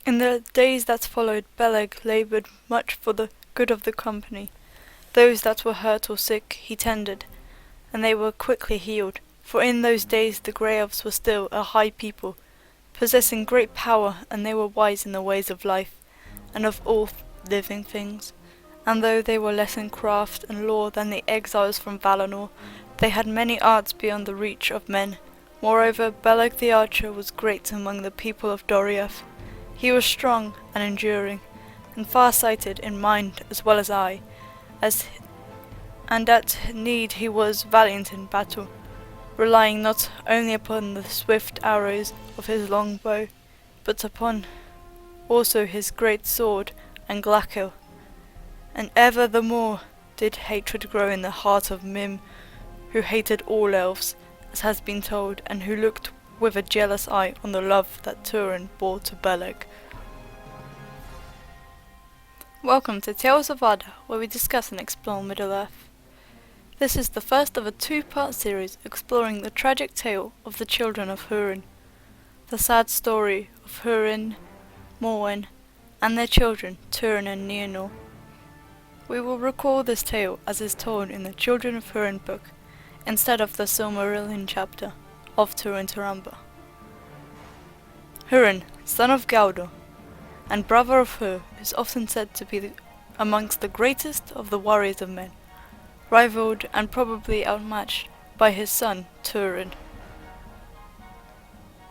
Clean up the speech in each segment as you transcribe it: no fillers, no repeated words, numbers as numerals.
In the days that followed, Beleg laboured much for the good of the company. Those that were hurt or sick he tended, and they were quickly healed, for in those days the grey elves were still a high people, possessing great power, and they were wise in the ways of life, and of all living things. And though they were less in craft and lore than the exiles from Valinor, they had many arts beyond the reach of men. Moreover, Beleg the archer was great among the people of Doriath. He was strong and enduring, and far-sighted in mind as well as eye, and at need he was valiant in battle, relying not only upon the swift arrows of his long bow, but upon also his great sword and glakill. And ever the more did hatred grow in the heart of Mim, who hated all elves, as has been told, and who looked with a jealous eye on the love that Turin bore to Beleg. Welcome to Tales of Ada, where we discuss and explore Middle-earth. This is the first of a two-part series exploring the tragic tale of the children of Hurin, the sad story of Hurin, Morwen, and their children, Turin and Nienor. We will recall this tale as is told in the Children of Hurin book, instead of the Silmarillion chapter of Turin Turambar. Hurin, son of Gaudur, and brother of Hur, is often said to be amongst the greatest of the warriors of men, rivalled and probably outmatched by his son Turin,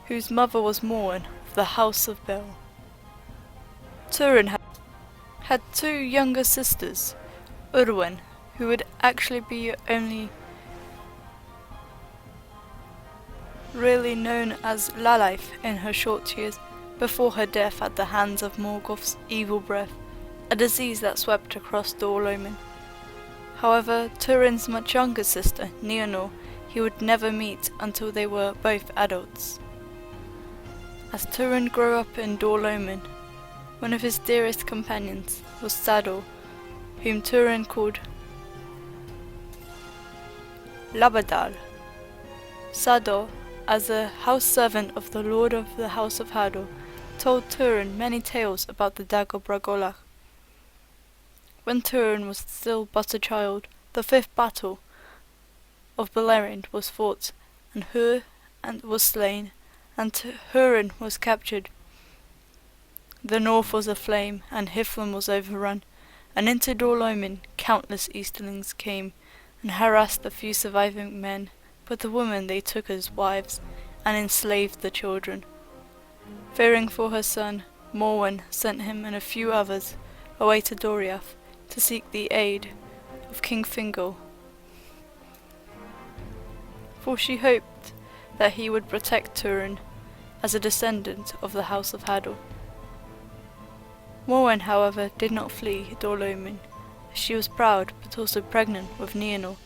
whose mother was Morwen of the house of Bel. Turin had two younger sisters, Urwen, who would actually be only really known as Lalaith in her short years before her death at the hands of Morgoth's evil breath, a disease that swept across Dolomin. However, Turin's much younger sister, Nienor, he would never meet until they were both adults. As Turin grew up in Dolomin, one of his dearest companions was Sador, whom Turin called Labadal. Sador, as a house servant of the lord of the house of Hador, told Turin many tales about the Dagor Bragolach. When Turin was still but a child, the fifth battle of Beleriand was fought, and Hur was slain, and Hurin was captured. The north was aflame, and Hithlum was overrun, and into Dolomin countless Easterlings came, and harassed the few surviving men, but the women they took as wives, and enslaved the children. Fearing for her son, Morwen sent him and a few others away to Doriath to seek the aid of King Fingal, for she hoped that he would protect Turin as a descendant of the house of Hador. Morwen, however, did not flee Dolomin. She was proud, but also pregnant with Nienor,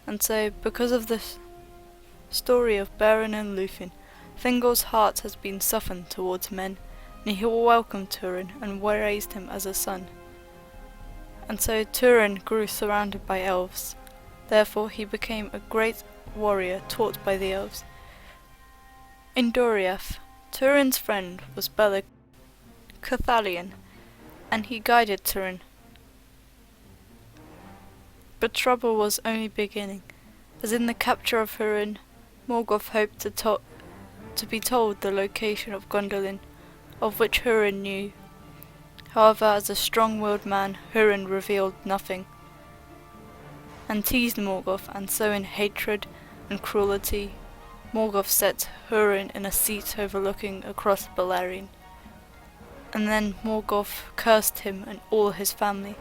and so, because of the story of Beren and Lúthien, Fingal's heart has been softened towards men, and he will welcome Turin and raised him as a son. And so Turin grew surrounded by elves. Therefore he became a great warrior taught by the elves. In Doriath, Turin's friend was Beleg Cathalion, and he guided Turin. But trouble was only beginning, as in the capture of Hurin, Morgoth hoped to be told the location of Gondolin, of which Hurin knew. However, as a strong-willed man, Hurin revealed nothing, and teased Morgoth, and so in hatred and cruelty, Morgoth set Hurin in a seat overlooking across Beleriand. And then Morgoth cursed him and all his family.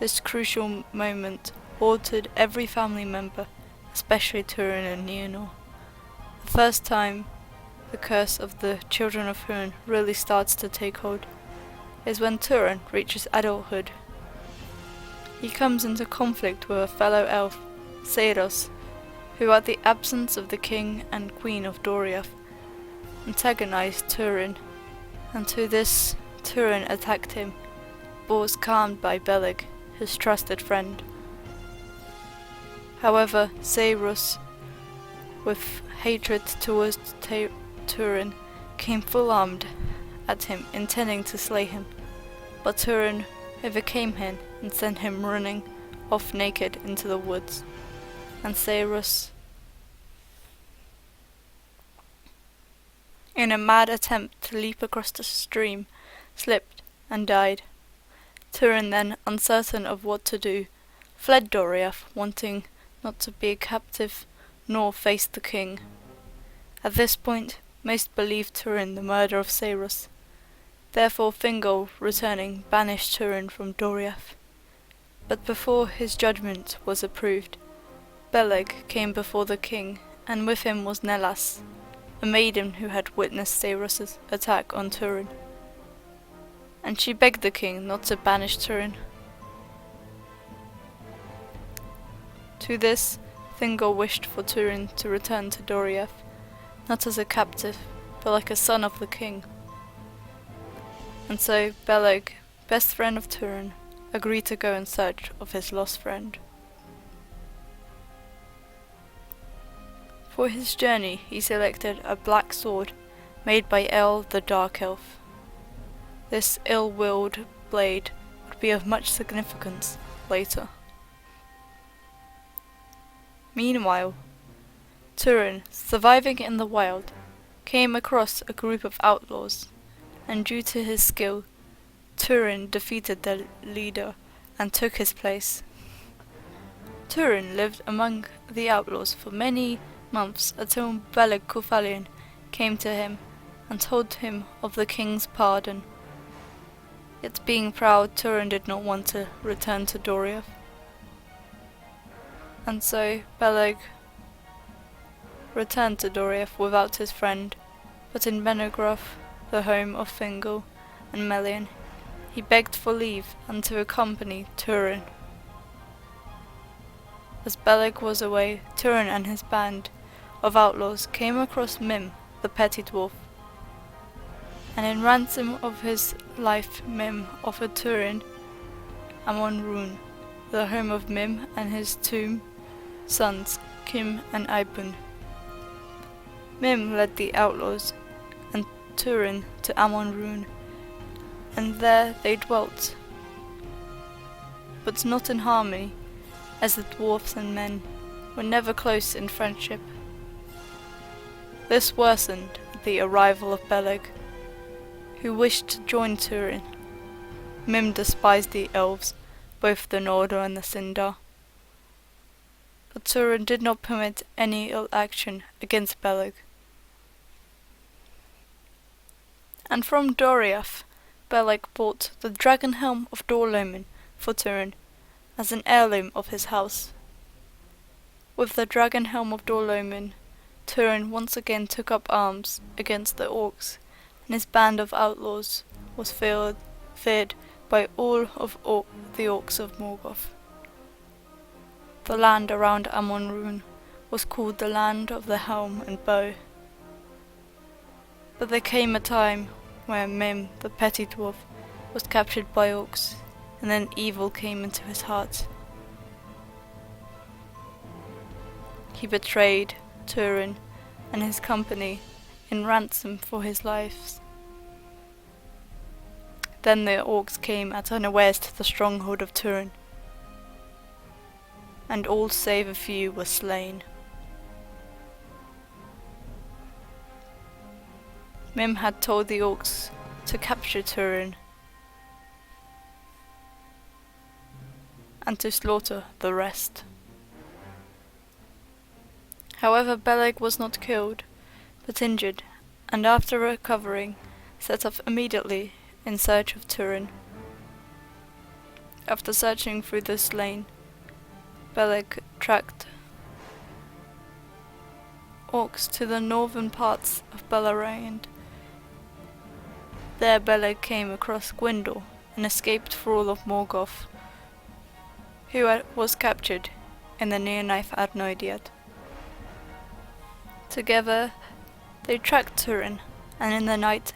This crucial moment altered every family member, especially Turin and Nienor. The first time the curse of the children of Hurin really starts to take hold is when Turin reaches adulthood. He comes into conflict with a fellow elf, Saddest, who at the absence of the king and queen of Doriath antagonized Turin, and to this Turin attacked him, but was calmed by Beleg, his trusted friend. However, Saddest, with hatred towards Turin, came full armed, at him, intending to slay him. But Turin overcame him and sent him running off naked into the woods. And Sairus, in a mad attempt to leap across the stream, slipped and died. Turin then, uncertain of what to do, fled Doriath, wanting not to be a captive nor face the king. At this point, most believed Turin the murderer of Sairus. Therefore Fingal, returning, banished Turin from Doriath. But before his judgment was approved, Beleg came before the king, and with him was Nelas, a maiden who had witnessed Sairus's attack on Turin. And she begged the king not to banish Turin. To this, Fingal wished for Turin to return to Doriath, not as a captive, but like a son of the king. And so Beleg, best friend of Turin, agreed to go in search of his lost friend. For his journey he selected a black sword made by El the Dark Elf. This ill-willed blade would be of much significance later. Meanwhile, Turin, surviving in the wild, came across a group of outlaws, and due to his skill, Turin defeated their leader and took his place. Turin lived among the outlaws for many months until Beleg Cúfalinn came to him and told him of the king's pardon. Yet being proud, Turin did not want to return to Doriath. And so Beleg returned to Doriath without his friend, but in Benegroth, the home of Fingal and Melian, he begged for leave and to accompany Turin. As Beleg was away, Turin and his band of outlaws came across Mim, the petty dwarf, and in ransom of his life Mim offered Turin Amon Rún, the home of Mim and his two sons, Kim and Eibun. Mim led the outlaws and Turin to Amon Rún, and there they dwelt, but not in harmony, as the dwarfs and men were never close in friendship. This worsened at the arrival of Beleg, who wished to join Turin. Mim despised the elves, both the Nordor and the Sindar. But Turin did not permit any ill action against Beleg. And from Doriath, Beleg bought the dragon helm of Dorlomin for Turin, as an heirloom of his house. With the dragon helm of Dorlomin, Turin once again took up arms against the orcs, and his band of outlaws was feared by all of the orcs of Morgoth. The land around Amon Rún was called the Land of the Helm and Bow. But there came a time where Mim, the petty dwarf, was captured by orcs, and then evil came into his heart. He betrayed Turin and his company in ransom for his lives. Then the orcs came at unawares to the stronghold of Turin, and all save a few were slain. Mim had told the orcs to capture Turin and to slaughter the rest. However, Beleg was not killed, but injured, and after recovering, set off immediately in search of Turin. After searching through the slain, Beleg tracked orcs to the northern parts of Beleriand. There Beleg came across Gwindor and escaped thrall of Morgoth, who was captured in the near-knife Adnoidiad. Together they tracked Turin, and in the night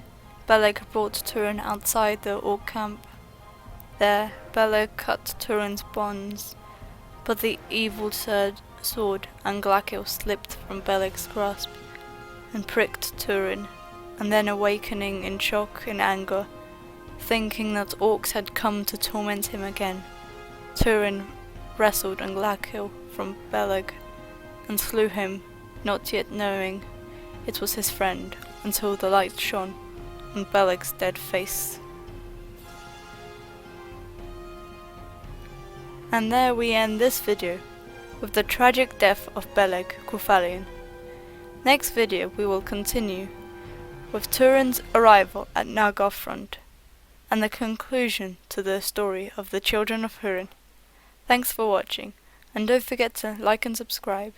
Beleg brought Turin outside the orc camp. There Beleg cut Turin's bonds, but the evil sword Anglakil slipped from Beleg's grasp and pricked Turin, and then awakening in shock and anger, thinking that orcs had come to torment him again, Turin wrestled Anglakil from Beleg and slew him, not yet knowing it was his friend, until the light shone on Beleg's dead face. And there we end this video, with the tragic death of Beleg Cuchulainn. Next video we will continue with Turin's arrival at Nargothrond, and the conclusion to the story of the children of Hurin. Thanks for watching, and don't forget to like and subscribe.